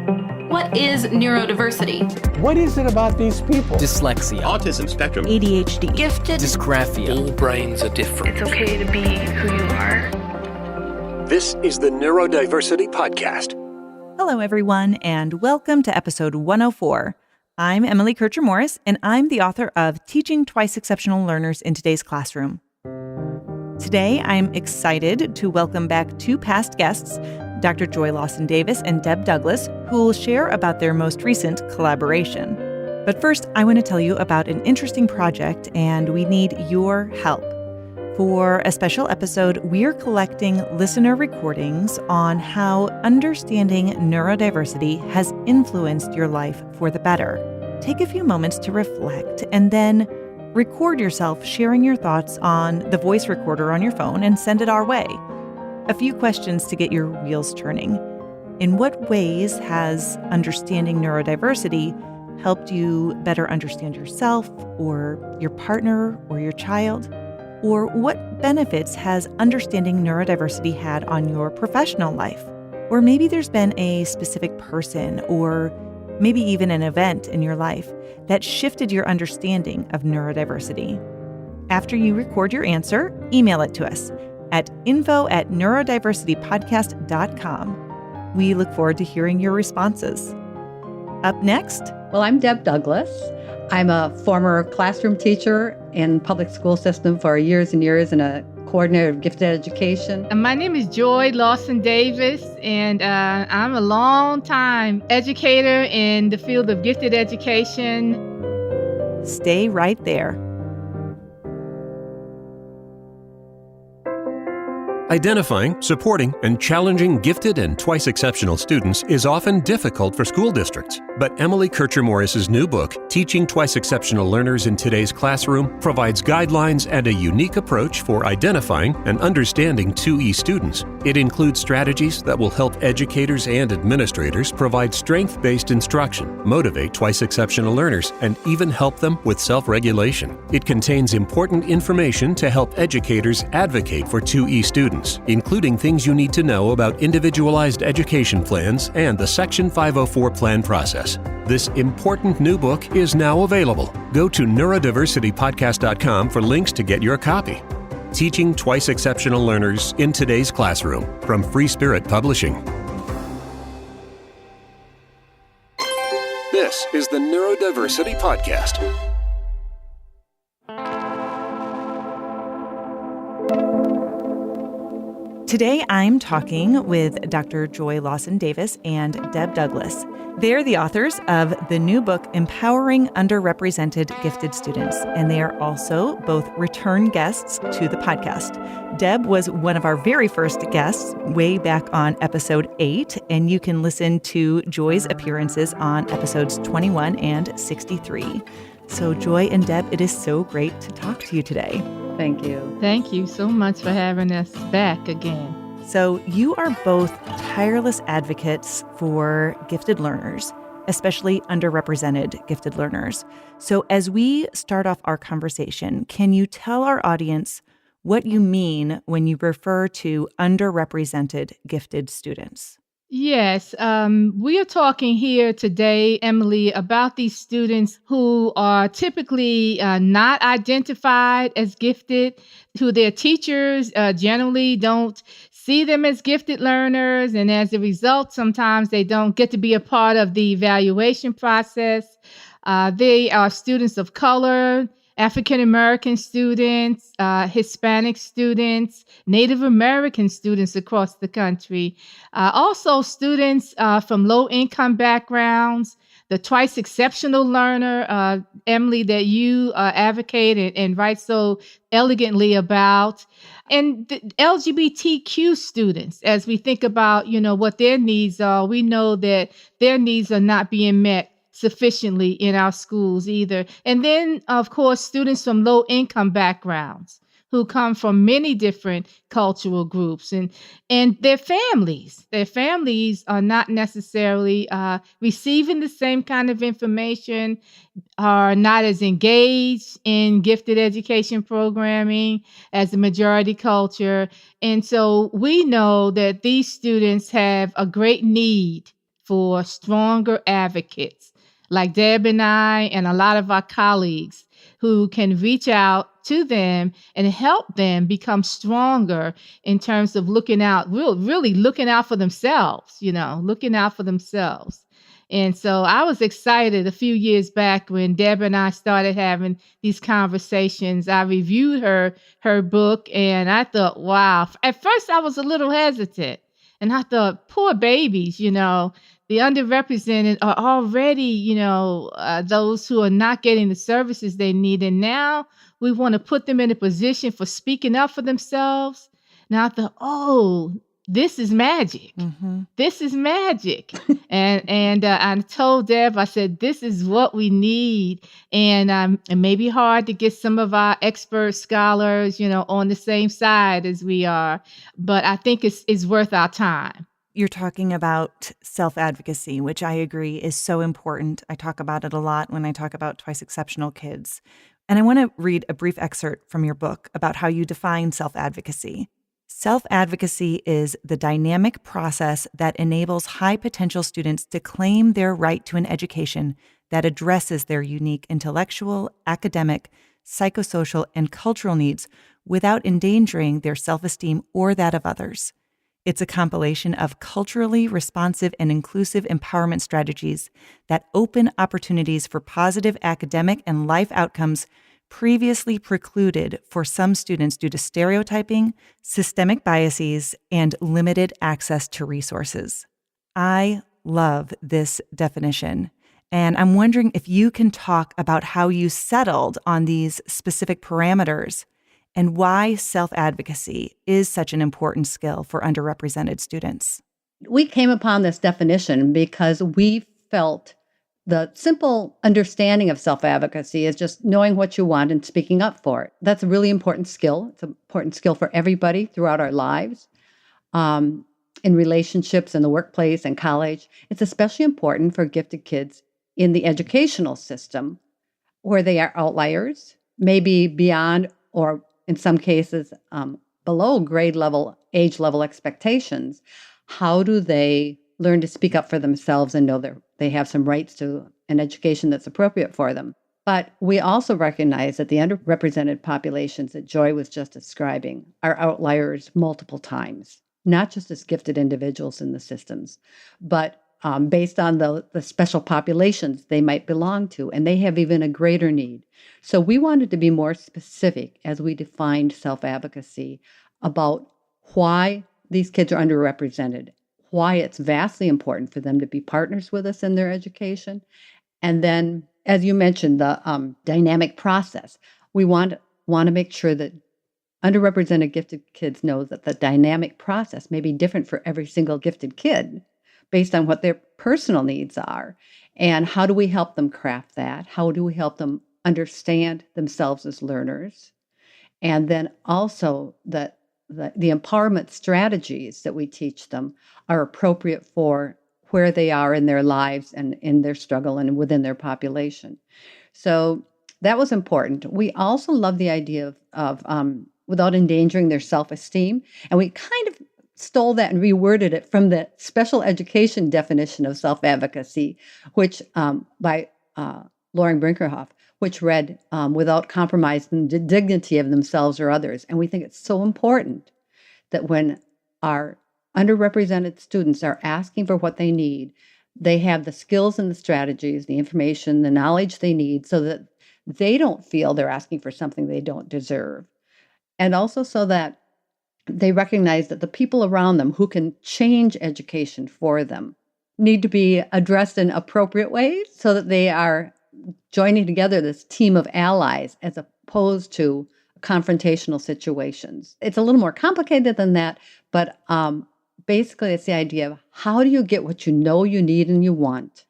What is neurodiversity? What is it about these people? Dyslexia, autism spectrum, ADHD, Gifted, dysgraphia. All brains are different. It's okay to be who you are. This is the Neurodiversity Podcast. Hello, everyone, and welcome to episode 104. I'm Emily Kircher-Morris, and I'm the author of Teaching Twice Exceptional Learners in Today's Classroom. Today, I'm excited to welcome back two past guests, Dr. Joy Lawson Davis and Deb Douglas, who will share about their most recent collaboration. But first, I want to tell you about an interesting project, and we need your help. For a special episode, we're collecting listener recordings on how understanding neurodiversity has influenced your life for the better. Take a few moments to reflect and then record yourself sharing your thoughts on the voice recorder on your phone and send it our way. A few questions to get your wheels turning. In what ways has understanding neurodiversity helped you better understand yourself or your partner or your child? Or what benefits has understanding neurodiversity had on your professional life? Or maybe there's been a specific person or maybe even an event in your life that shifted your understanding of neurodiversity. After you record your answer, email it to us at info@neurodiversitypodcast.com. We look forward to hearing your responses. Up next. Well, I'm Deb Douglas. I'm a former classroom teacher in public school system for years and years and a coordinator of gifted education. My name is Joy Lawson Davis, and I'm a long-time educator in the field of gifted education. Stay right there. Identifying, supporting, and challenging gifted and twice exceptional students is often difficult for school districts. But Emily Kircher-Morris's new book, Teaching Twice Exceptional Learners in Today's Classroom, provides guidelines and a unique approach for identifying and understanding 2E students. It includes strategies that will help educators and administrators provide strength-based instruction, motivate twice exceptional learners, and even help them with self-regulation. It contains important information to help educators advocate for 2E students, including things you need to know about individualized education plans and the Section 504 plan process. This important new book is now available. Go to neurodiversitypodcast.com for links to get your copy. Teaching Twice Exceptional Learners in Today's Classroom from Free Spirit Publishing. This is the Neurodiversity Podcast. Today, I'm talking with Dr. Joy Lawson Davis and Deb Douglas. They're the authors of the new book, Empowering Underrepresented Gifted Students, and they are also both return guests to the podcast. Deb was one of our very first guests way back on episode 8, and you can listen to Joy's appearances on episodes 21 and 63. So Joy and Deb, it is so great to talk to you today. Thank you. Thank you so much for having us back again. So you are both tireless advocates for gifted learners, especially underrepresented gifted learners. So as we start off our conversation, can you tell our audience what you mean when you refer to underrepresented gifted students? Yes, we are talking here today, Emily, about these students who are typically not identified as gifted, who their teachers generally don't see them as gifted learners, and as a result, sometimes they don't get to be a part of the evaluation process. They are students of color, African-American students, Hispanic students, Native American students across the country, also students from low-income backgrounds, the twice exceptional learner, Emily, that you advocate and write so elegantly about, and the LGBTQ students. As we think about, what their needs are, we know that their needs are not being met sufficiently in our schools either. And then, of course, students from low-income backgrounds who come from many different cultural groups and their families. Their families are not necessarily receiving the same kind of information, are not as engaged in gifted education programming as the majority culture. And so we know that these students have a great need for stronger advocates like Deb and I and a lot of our colleagues who can reach out to them and help them become stronger in terms of looking out, really looking out for themselves, looking out for themselves. And so I was excited a few years back when Deb and I started having these conversations. I reviewed her book and I thought, wow. At first I was a little hesitant and I thought, poor babies, the underrepresented are already, those who are not getting the services they need. And now we want to put them in a position for speaking up for themselves. Now I thought, oh, this is magic. Mm-hmm. This is magic. and I told Deb, I said, this is what we need. And it may be hard to get some of our expert scholars, on the same side as we are, but I think it's worth our time. You're talking about self-advocacy, which I agree is so important. I talk about it a lot when I talk about twice exceptional kids. And I want to read a brief excerpt from your book about how you define self-advocacy. Self-advocacy is the dynamic process that enables high-potential students to claim their right to an education that addresses their unique intellectual, academic, psychosocial, and cultural needs without endangering their self-esteem or that of others. It's a compilation of culturally responsive and inclusive empowerment strategies that open opportunities for positive academic and life outcomes previously precluded for some students due to stereotyping, systemic biases, and limited access to resources. I love this definition, and I'm wondering if you can talk about how you settled on these specific parameters and why self-advocacy is such an important skill for underrepresented students. We came upon this definition because we felt the simple understanding of self-advocacy is just knowing what you want and speaking up for it. That's a really important skill. It's an important skill for everybody throughout our lives, in relationships, in the workplace, and college. It's especially important for gifted kids in the educational system where they are outliers, maybe beyond or in some cases below grade level, age level expectations. How do they learn to speak up for themselves and know they have some rights to an education that's appropriate for them? But we also recognize that the underrepresented populations that Joy was just describing are outliers multiple times, not just as gifted individuals in the systems, but based on the special populations they might belong to, and they have even a greater need. So we wanted to be more specific as we defined self-advocacy about why these kids are underrepresented, why it's vastly important for them to be partners with us in their education. And then, as you mentioned, the dynamic process. We want to make sure that underrepresented gifted kids know that the dynamic process may be different for every single gifted kid based on what their personal needs are. And how do we help them craft that? How do we help them understand themselves as learners? And then also that the empowerment strategies that we teach them are appropriate for where they are in their lives and in their struggle and within their population. So that was important. We also love the idea of without endangering their self-esteem. And we kind of stole that and reworded it from the special education definition of self-advocacy, which by Lauren Brinkerhoff, which read, without compromising the dignity of themselves or others. And we think it's so important that when our underrepresented students are asking for what they need, they have the skills and the strategies, the information, the knowledge they need so that they don't feel they're asking for something they don't deserve. And also so that they recognize that the people around them who can change education for them need to be addressed in appropriate ways so that they are joining together this team of allies as opposed to confrontational situations. It's a little more complicated than that, but basically it's the idea of how do you get what you know you need and you want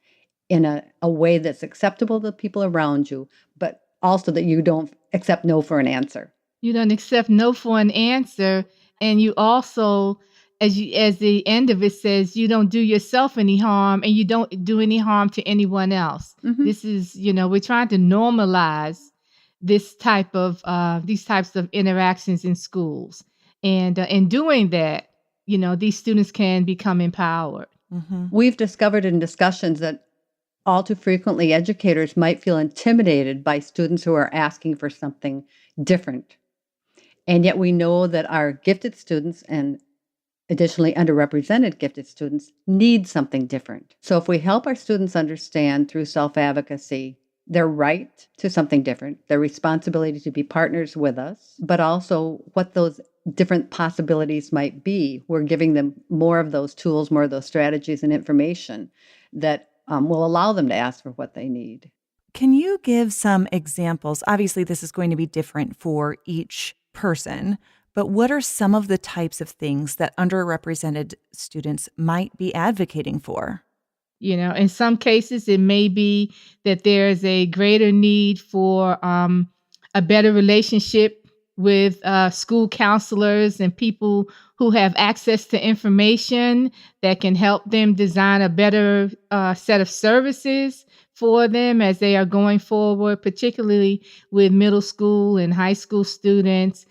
in a way that's acceptable to the people around you, but also that you don't accept no for an answer. You don't accept no for an answer. And you also, as the end of it says, you don't do yourself any harm and you don't do any harm to anyone else. Mm-hmm. This is, we're trying to normalize these types of interactions in schools. And in doing that, these students can become empowered. We've discovered in discussions that all too frequently educators might feel intimidated by students who are asking for something different. And yet we know that our gifted students and additionally underrepresented gifted students need something different. So if we help our students understand through self-advocacy their right to something different, their responsibility to be partners with us, but also what those different possibilities might be, we're giving them more of those tools, more of those strategies and information that will allow them to ask for what they need. Can you give some examples? Obviously, this is going to be different for each person, but what are some of the types of things that underrepresented students might be advocating for? In some cases, it may be that there's a greater need for a better relationship with school counselors and people who have access to information that can help them design a better set of services for them as they are going forward, particularly with middle school and high school students.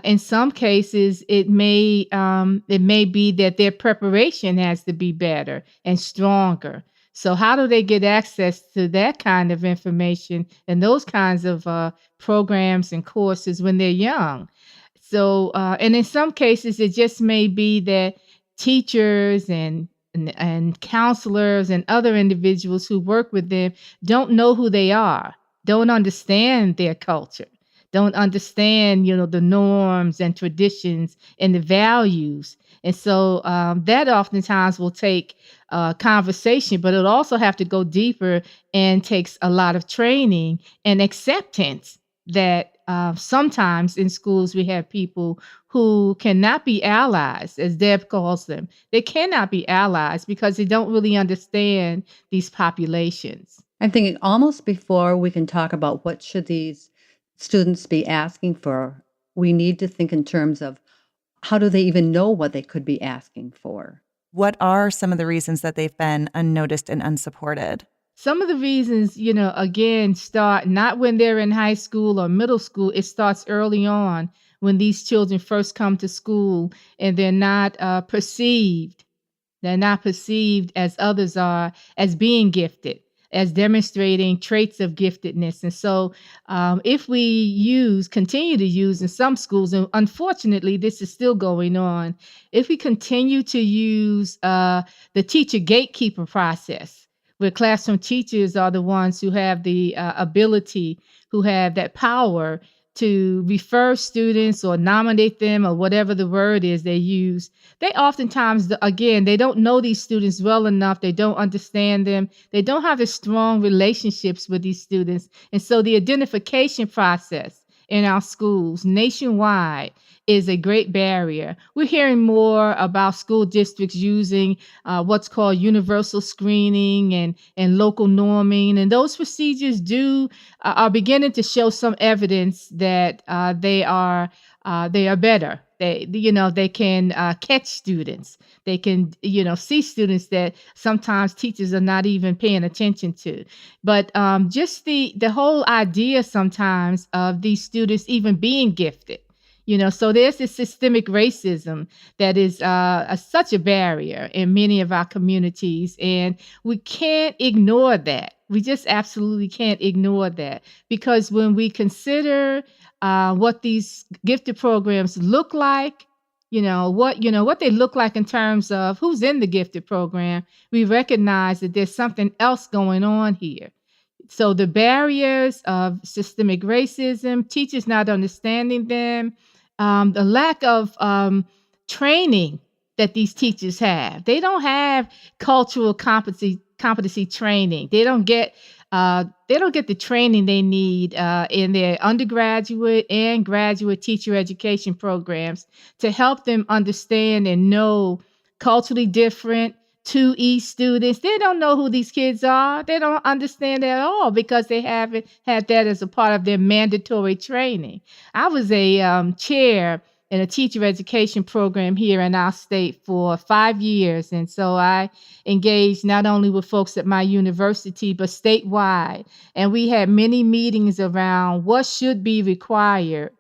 In some cases, it may be that their preparation has to be better and stronger. So how do they get access to that kind of information and those kinds of programs and courses when they're young? So, and in some cases, it just may be that teachers and counselors and other individuals who work with them don't know who they are, don't understand their culture, don't understand, the norms and traditions and the values. And so that oftentimes will take conversation, but it'll also have to go deeper and takes a lot of training and acceptance that sometimes in schools we have people who cannot be allies, as Deb calls them. They cannot be allies because they don't really understand these populations. I'm thinking almost before we can talk about what should these students be asking for, we need to think in terms of how do they even know what they could be asking for? What are some of the reasons that they've been unnoticed and unsupported? Some of the reasons, again, start not when they're in high school or middle school. It starts early on when these children first come to school and they're not perceived. They're not perceived as others are, as being gifted, as demonstrating traits of giftedness. And so if we continue to use in some schools, and unfortunately, this is still going on, if we continue to use the teacher gatekeeper process, where classroom teachers are the ones who have the ability, who have that power to refer students or nominate them or whatever the word is they use, they oftentimes, again, they don't know these students well enough. They don't understand them. They don't have the strong relationships with these students. And so the identification process in our schools nationwide is a great barrier. We're hearing more about school districts using what's called universal screening and local norming, and those procedures are beginning to show some evidence that they are better. They can catch students. They can see students that sometimes teachers are not even paying attention to. But just the whole idea sometimes of these students even being gifted. So there's this systemic racism that is such a barrier in many of our communities, and we can't ignore that. We just absolutely can't ignore that, because when we consider what these gifted programs look like, what they look like in terms of who's in the gifted program, we recognize that there's something else going on here. So the barriers of systemic racism, teachers not understanding them, the lack of training that these teachers have. They don't have cultural competency training. They don't get the training they need in their undergraduate and graduate teacher education programs to help them understand and know culturally different 2E students. They don't know who these kids are. They don't understand at all because they haven't had that as a part of their mandatory training. I was a chair in a teacher education program here in our state for 5 years. And so I engaged not only with folks at my university, but statewide. And we had many meetings around what should be required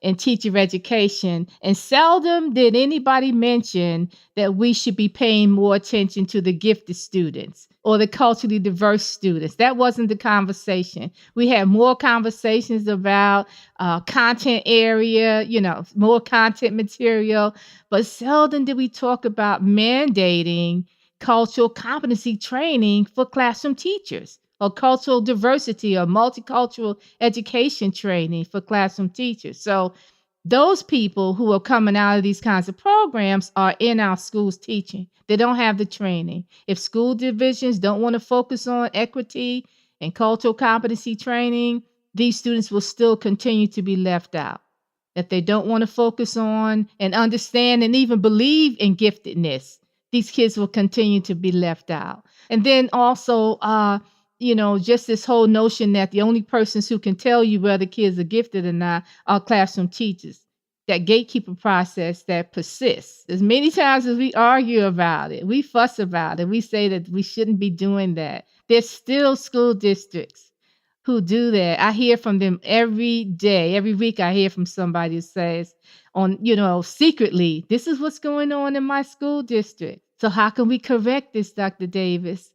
in teacher education. And seldom did anybody mention that we should be paying more attention to the gifted students or the culturally diverse students. That wasn't the conversation. We had more conversations about content area, more content material, but seldom did we talk about mandating cultural competency training for classroom teachers, or cultural diversity or multicultural education training for classroom teachers. So those people who are coming out of these kinds of programs are in our schools teaching. They don't have the training. If school divisions don't want to focus on equity and cultural competency training, these students will still continue to be left out. If they don't want to focus on and understand and even believe in giftedness, these kids will continue to be left out. And then also, just this whole notion that the only persons who can tell you whether kids are gifted or not are classroom teachers. That gatekeeper process that persists. As many times as we argue about it, we fuss about it, we say that we shouldn't be doing that. There's still school districts who do that. I hear from them every day. Every week I hear from somebody who says secretly, this is what's going on in my school district. So how can we correct this, Dr. Davis?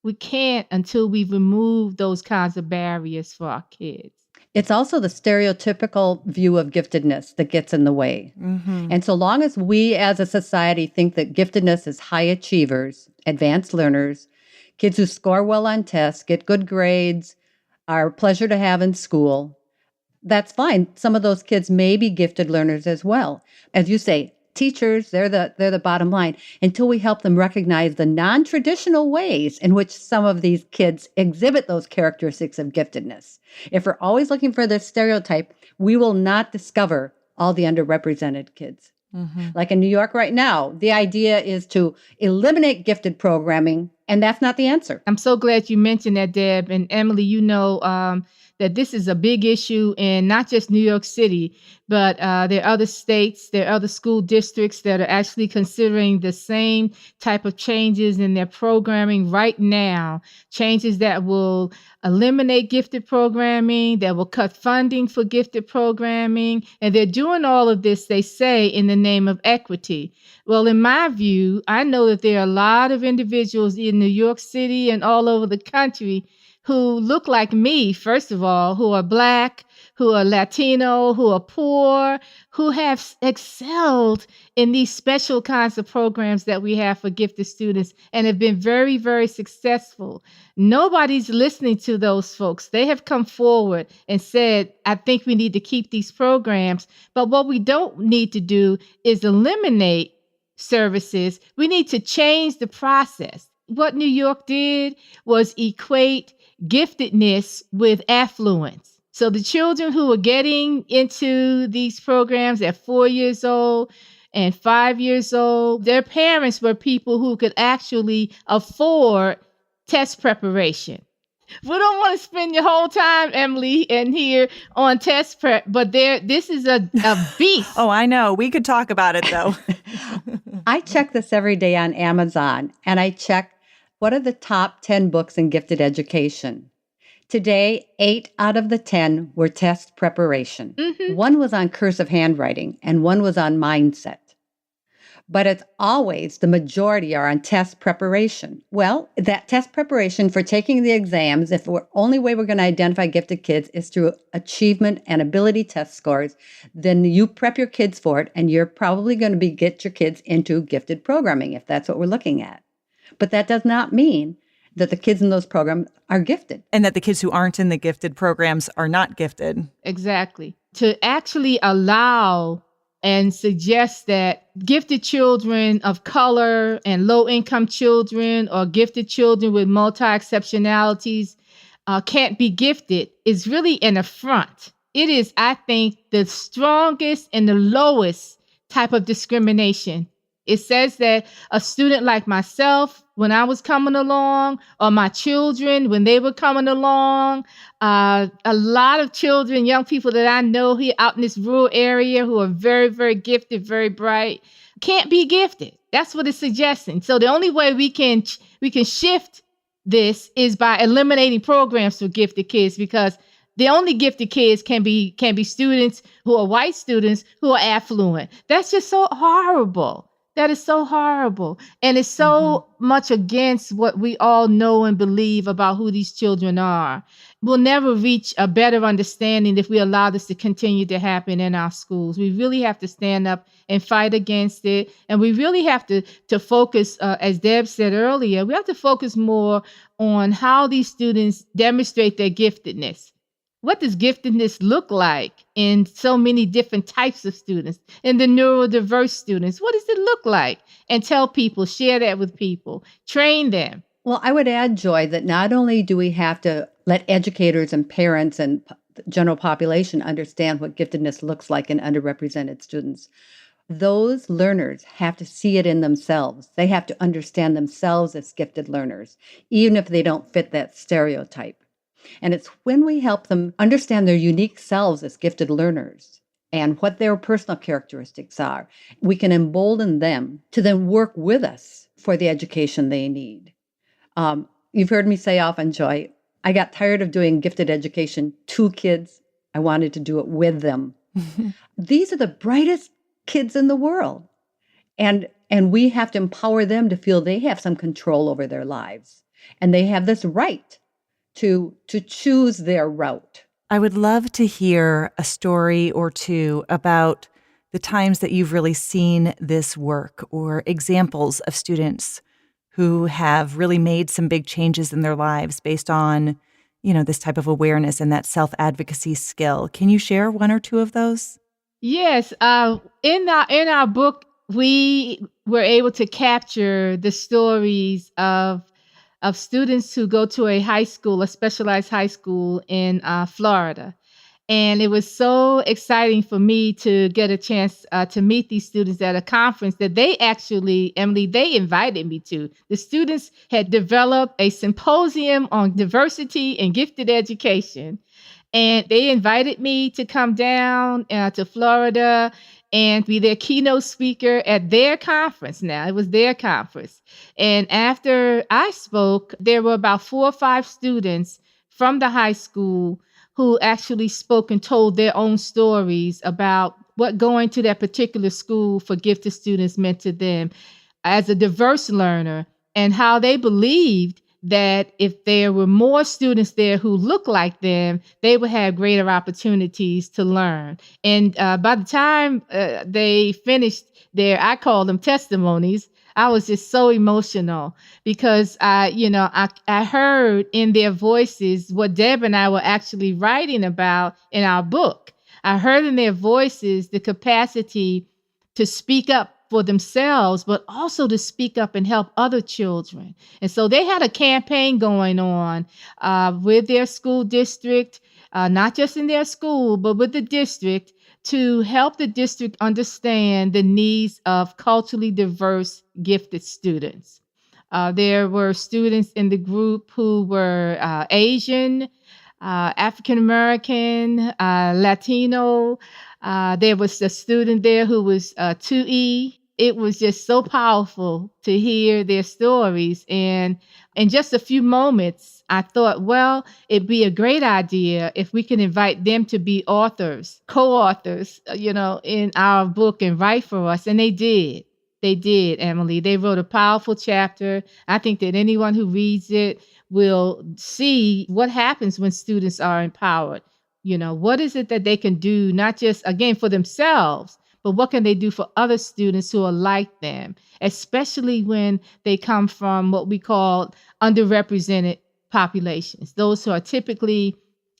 We can't until we remove those kinds of barriers for our kids. It's also the stereotypical view of giftedness that gets in the way. Mm-hmm. And so long as we as a society think that giftedness is high achievers, advanced learners, kids who score well on tests, get good grades, are a pleasure to have in school, that's fine. Some of those kids may be gifted learners as well. As you say, teachers, they're the bottom line, until we help them recognize the non-traditional ways in which some of these kids exhibit those characteristics of giftedness. If we're always looking for this stereotype, we will not discover all the underrepresented kids. Mm-hmm. Like in New York right now, the idea is to eliminate gifted programming, and that's not the answer. I'm so glad you mentioned that, Deb. And Emily, that this is a big issue in not just New York City, but there are other states, there are other school districts that are actually considering the same type of changes in their programming right now, changes that will eliminate gifted programming, that will cut funding for gifted programming. And they're doing all of this, they say, in the name of equity. Well, in my view, I know that there are a lot of individuals in New York City and all over the country who look like me, first of all, who are Black, who are Latino, who are poor, who have excelled in these special kinds of programs that we have for gifted students and have been very, very successful. Nobody's listening to those folks. They have come forward and said, I think we need to keep these programs. But what we don't need to do is eliminate services. We need to change the process. What New York did was equate giftedness with affluence. So the children who were getting into these programs at 4 years old and 5 years old, their parents were people who could actually afford test preparation. We don't want to spend your whole time, Emily, and here on test prep, but this is a beast. Oh, I know. We could talk about it, though. I check this every day on Amazon, and I check what are the top 10 books in gifted education. Today, 8 out of the 10 were test preparation. Mm-hmm. One was on cursive handwriting, and one was on mindset. But it's always the majority are on test preparation. Well, that test preparation for taking the exams, if the only way we're going to identify gifted kids is through achievement and ability test scores, then you prep your kids for it, and you're probably going to get your kids into gifted programming if that's what we're looking at. But that does not mean that the kids in those programs are gifted. And that the kids who aren't in the gifted programs are not gifted. Exactly. To actually allow and suggest that gifted children of color and low-income children or gifted children with multi-exceptionalities can't be gifted is really an affront. It is, I think, the strongest and the lowest type of discrimination. It says that a student like myself, when I was coming along, or my children, when they were coming along, a lot of children, young people that I know here out in this rural area who are very, very gifted, very bright, can't be gifted. That's what it's suggesting. So the only way we can shift this is by eliminating programs for gifted kids, because The only gifted kids can be students who are white students who are affluent. That's just so horrible. That is so horrible. And it's so much against what we all know and believe about who these children are. We'll never reach a better understanding if we allow this to continue to happen in our schools. We really have to stand up and fight against it. And we really have to focus, as Deb said earlier, we have to focus more on how these students demonstrate their giftedness. What does giftedness look like in so many different types of students, in the neurodiverse students? What does it look like? And tell people, share that with people, train them. Well, I would add, Joy, that not only do we have to let educators and parents and the general population understand what giftedness looks like in underrepresented students, those learners have to see it in themselves. They have to understand themselves as gifted learners, even if they don't fit that stereotype. And it's when we help them understand their unique selves as gifted learners and what their personal characteristics are, we can embolden them to then work with us for the education they need. You've heard me say often, Joy, I got tired of doing gifted education to kids. I wanted to do it with them. These are the brightest kids in the world. And we have to empower them to feel they have some control over their lives. And they have this right to choose their route. I would love to hear a story or two about the times that you've really seen this work, or examples of students who have really made some big changes in their lives based on, this type of awareness and that self-advocacy skill. Can you share one or two of those? Yes. In our book, we were able to capture the stories of students who go to a specialized high school in Florida. And it was so exciting for me to get a chance to meet these students at a conference that they actually, Emily, they invited me to. The students had developed a symposium on diversity and gifted education. And they invited me to come down to Florida and be their keynote speaker at their conference. Now, it was their conference. And after I spoke, there were about 4 or 5 students from the high school who actually spoke and told their own stories about what going to that particular school for gifted students meant to them as a diverse learner, and how they believed that if there were more students there who looked like them, they would have greater opportunities to learn. And by the time they finished their, I call them testimonies, I was just so emotional because I heard in their voices what Deb and I were actually writing about in our book. I heard in their voices the capacity to speak up for themselves, but also to speak up and help other children. And so they had a campaign going on with their school district, not just in their school, but with the district, to help the district understand the needs of culturally diverse, gifted students. There were students in the group who were Asian, African American, Latino. There was a student there who was 2E. It was just so powerful to hear their stories. And in just a few moments, I thought, well, it'd be a great idea if we can invite them to be authors, co-authors, in our book and write for us. And they did. They did, Emily. They wrote a powerful chapter. I think that anyone who reads it will see what happens when students are empowered. What is it that they can do, not just, again, for themselves, but what can they do for other students who are like them, especially when they come from what we call underrepresented populations, those who are typically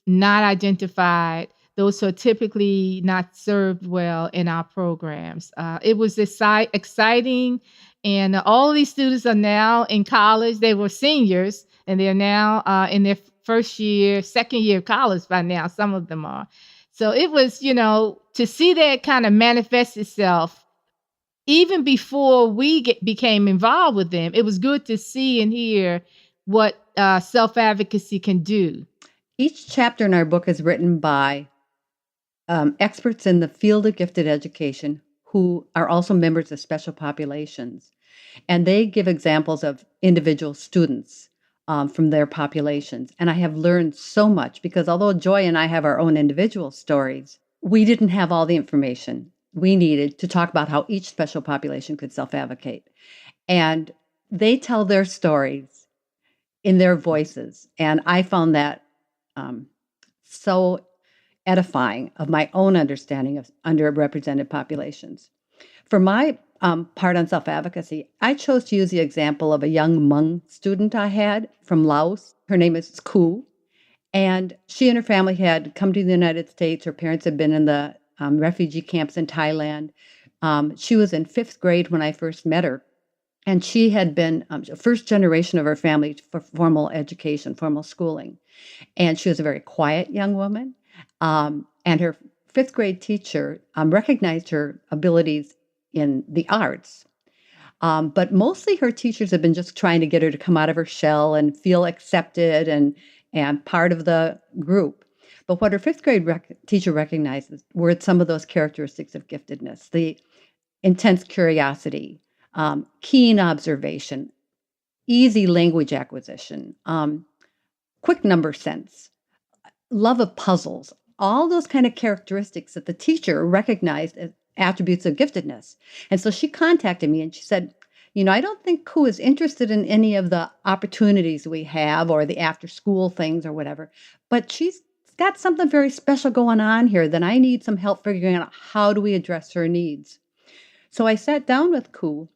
not identified, those who are typically not served well in our programs. It was exciting, and all of these students are now in college. They were seniors, and they're now in their second year of college by now. Some of them are. So it was, to see that kind of manifest itself, even before we became involved with them, it was good to see and hear what self-advocacy can do. Each chapter in our book is written by experts in the field of gifted education who are also members of special populations. And they give examples of individual students from their populations. And I have learned so much because although Joy and I have our own individual stories, we didn't have all the information we needed to talk about how each special population could self-advocate. And they tell their stories in their voices. And I found that so edifying of my own understanding of underrepresented populations. For my part on self-advocacy, I chose to use the example of a young Hmong student I had from Laos. Her name is Ku, and she and her family had come to the United States. Her parents had been in the refugee camps in Thailand. She was in 5th grade when I first met her, and she had been first generation of her family for formal education, formal schooling. And she was a very quiet young woman, and her 5th grade teacher recognized her abilities in the arts. But mostly her teachers had been just trying to get her to come out of her shell and feel accepted and part of the group. But what her 5th grade teacher recognized were some of those characteristics of giftedness: the intense curiosity, keen observation, easy language acquisition, quick number sense, love of puzzles, all those kind of characteristics that the teacher recognized as attributes of giftedness. And so she contacted me and she said, I don't think Ku is interested in any of the opportunities we have or the after school things or whatever, but she's got something very special going on here that I need some help figuring out how do we address her needs. So I sat down with Ku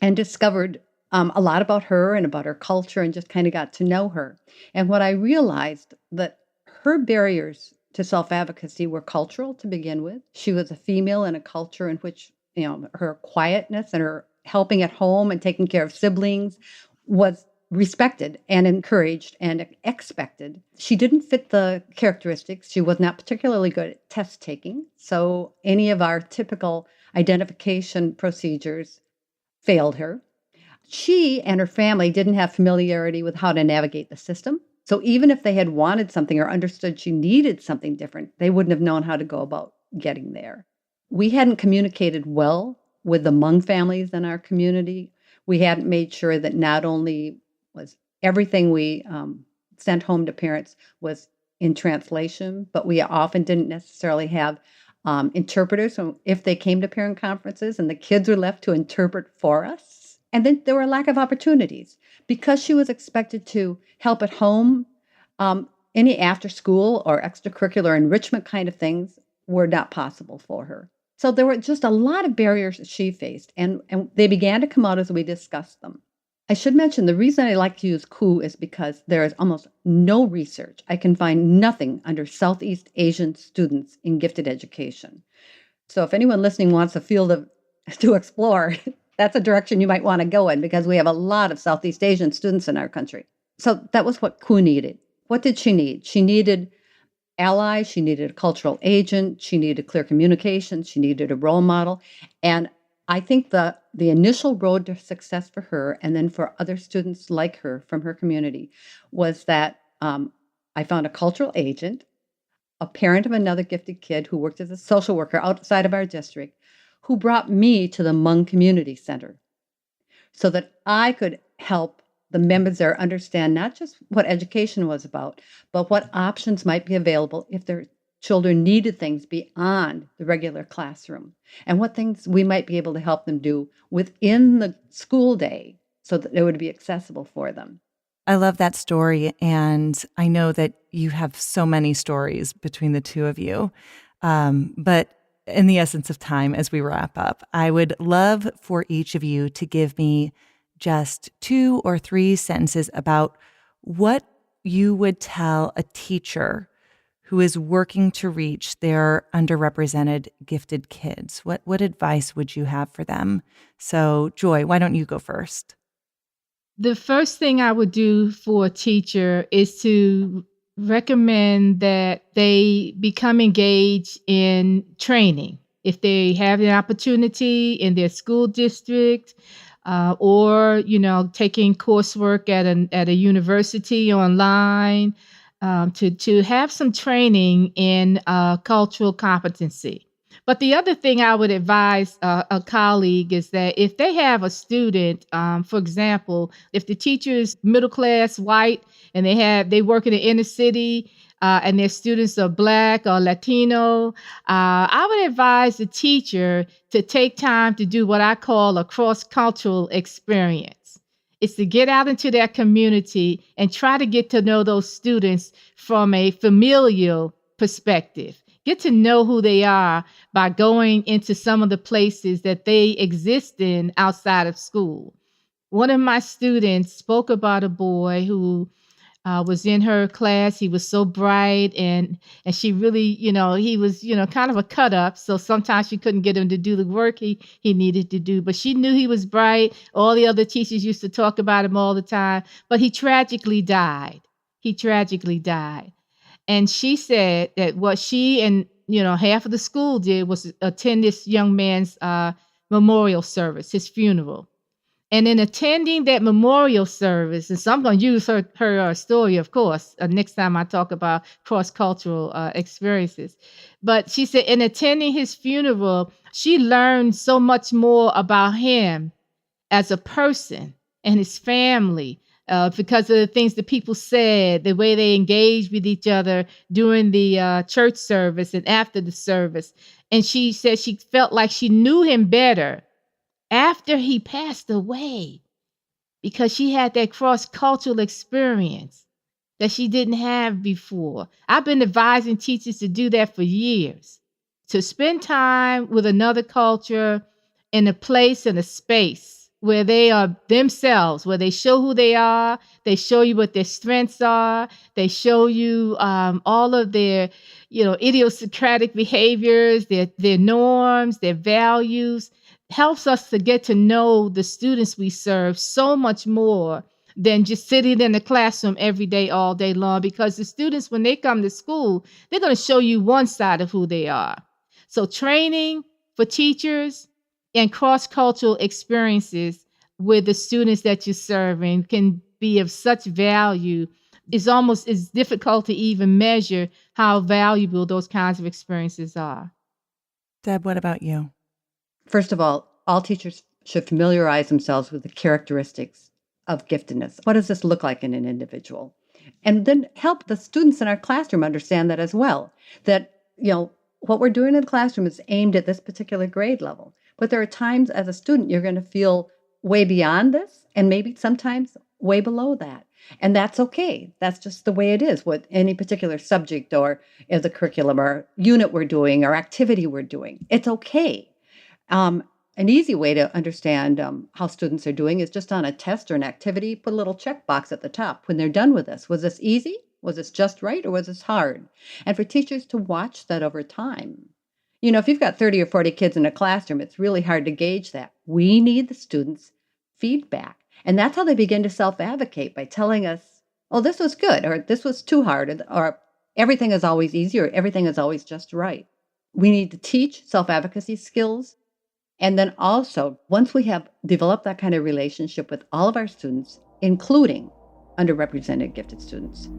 and discovered a lot about her and about her culture and just kind of got to know her. And what I realized that her barriers to self-advocacy were cultural to begin with. She was a female in a culture in which, her quietness and her helping at home and taking care of siblings was respected and encouraged and expected. She didn't fit the characteristics. She was not particularly good at test taking. So any of our typical identification procedures failed her. She and her family didn't have familiarity with how to navigate the system. So even if they had wanted something or understood she needed something different, they wouldn't have known how to go about getting there. We hadn't communicated well with the Hmong families in our community. We hadn't made sure that not only was everything we sent home to parents was in translation, but we often didn't necessarily have interpreters. So if they came to parent conferences and the kids were left to interpret for us, and then there were a lack of opportunities. Because she was expected to help at home, any after school or extracurricular enrichment kind of things were not possible for her. So there were just a lot of barriers that she faced, and they began to come out as we discussed them. I should mention the reason I like to use Ku is because there is almost no research. I can find nothing under Southeast Asian students in gifted education. So if anyone listening wants a field to explore, that's a direction you might want to go in because we have a lot of Southeast Asian students in our country. So that was what Ku needed. What did she need? She needed allies. She needed a cultural agent. She needed clear communication. She needed a role model. And I think the initial road to success for her and then for other students like her from her community was that I found a cultural agent, a parent of another gifted kid who worked as a social worker outside of our district, who brought me to the Hmong Community Center so that I could help the members there understand not just what education was about, but what options might be available if their children needed things beyond the regular classroom, and what things we might be able to help them do within the school day so that it would be accessible for them. I love that story, and I know that you have so many stories between the two of you. But in the essence of time, as we wrap up, I would love for each of you to give me just 2 or 3 sentences about what you would tell a teacher who is working to reach their underrepresented gifted kids. What advice would you have for them? So, Joy, why don't you go first? The first thing I would do for a teacher is to recommend that they become engaged in training. If they have the opportunity in their school district, or taking coursework at a university online, to have some training in cultural competency. But the other thing I would advise a colleague is that if they have a student, for example, if the teacher is middle class white and they work in the inner city and their students are Black or Latino, I would advise the teacher to take time to do what I call a cross-cultural experience. It's to get out into their community and try to get to know those students from a familial perspective. Get to know who they are by going into some of the places that they exist in outside of school. One of my students spoke about a boy who was in her class. He was so bright and she really, he was, kind of a cut up. So sometimes she couldn't get him to do the work he needed to do. But she knew he was bright. All the other teachers used to talk about him all the time. But he tragically died. And she said that what she and, half of the school did was attend this young man's memorial service, his funeral. And in attending that memorial service, and so I'm going to use her story, of course, next time I talk about cross-cultural experiences. But she said in attending his funeral, she learned so much more about him as a person and his family, because of the things that people said, the way they engaged with each other during the church service and after the service. And she said she felt like she knew him better after he passed away because she had that cross-cultural experience that she didn't have before. I've been advising teachers to do that for years, to spend time with another culture in a place and a space where they are themselves, where they show who they are, they show you what their strengths are, they show you all of their, idiosyncratic behaviors, their norms, their values. Helps us to get to know the students we serve so much more than just sitting in the classroom every day, all day long, because the students, when they come to school, they're going to show you one side of who they are. So training for teachers and cross-cultural experiences with the students that you're serving can be of such value. It's difficult to even measure how valuable those kinds of experiences are. Deb, what about you? First of all teachers should familiarize themselves with the characteristics of giftedness. What does this look like in an individual? And then help the students in our classroom understand that as well, that, what we're doing in the classroom is aimed at this particular grade level. But there are times as a student, you're going to feel way beyond this and maybe sometimes way below that. And that's okay. That's just the way it is with any particular subject or the curriculum or unit we're doing or activity we're doing. It's okay. An easy way to understand how students are doing is just on a test or an activity, put a little checkbox at the top when they're done with this. Was this easy? Was this just right? Or was this hard? And for teachers to watch that over time. If you've got 30 or 40 kids in a classroom, it's really hard to gauge that. We need the students' feedback. And that's how they begin to self-advocate, by telling us, oh, this was good, or this was too hard, or everything is always easy, or everything is always just right. We need to teach self-advocacy skills. And then also, once we have developed that kind of relationship with all of our students, including underrepresented gifted students,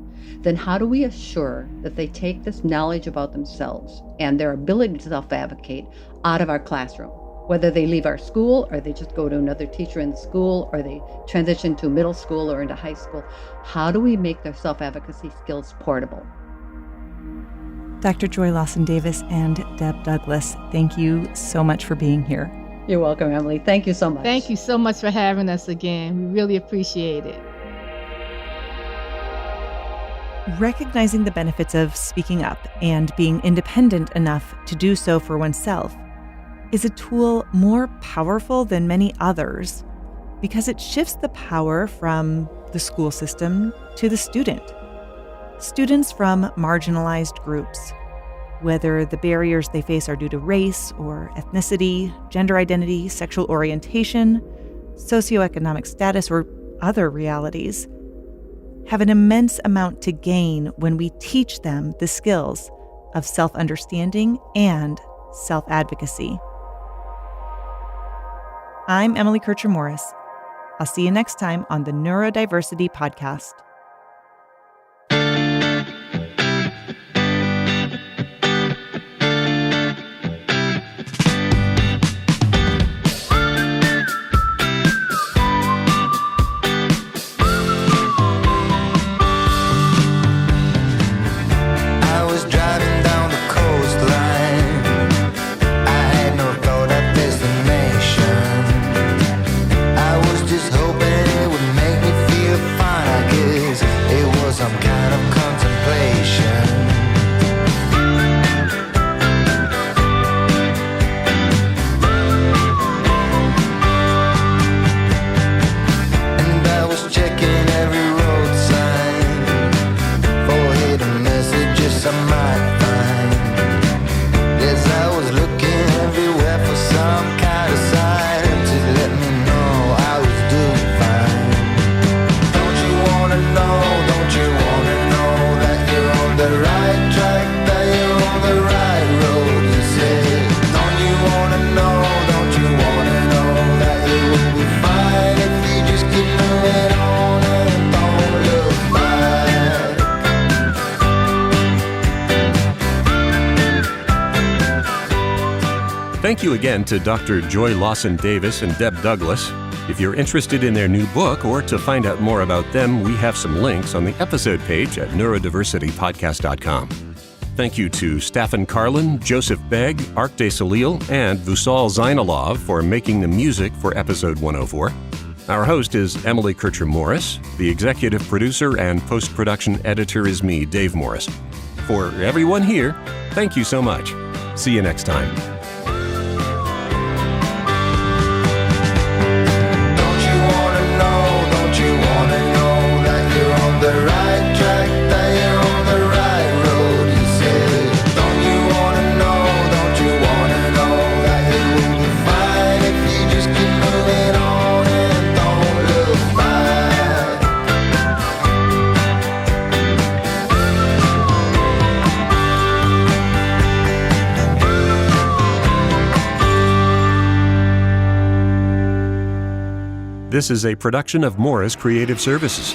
then how do we assure that they take this knowledge about themselves and their ability to self-advocate out of our classroom? Whether they leave our school or they just go to another teacher in the school or they transition to middle school or into high school, how do we make their self-advocacy skills portable? Dr. Joy Lawson Davis and Deb Douglas, thank you so much for being here. You're welcome, Emily. Thank you so much. Thank you so much for having us again. We really appreciate it. Recognizing the benefits of speaking up and being independent enough to do so for oneself is a tool more powerful than many others because it shifts the power from the school system to the student. Students from marginalized groups, whether the barriers they face are due to race or ethnicity, gender identity, sexual orientation, socioeconomic status, or other realities, have an immense amount to gain when we teach them the skills of self-understanding and self-advocacy. I'm Emily Kircher-Morris. I'll see you next time on the Neurodiversity podcast. Thank you again to Dr. Joy Lawson Davis and Deb Douglas. If you're interested in their new book or to find out more about them, we have some links on the episode page at neurodiversitypodcast.com. Thank you to Staffan Carlin, Joseph Begg, Ark de Salil, and Vusal Zainalov for making the music for episode 104. Our host is Emily Kircher-Morris. The executive producer and post-production editor is me, Dave Morris. For everyone here, thank you so much. See you next time. This is a production of Morris Creative Services.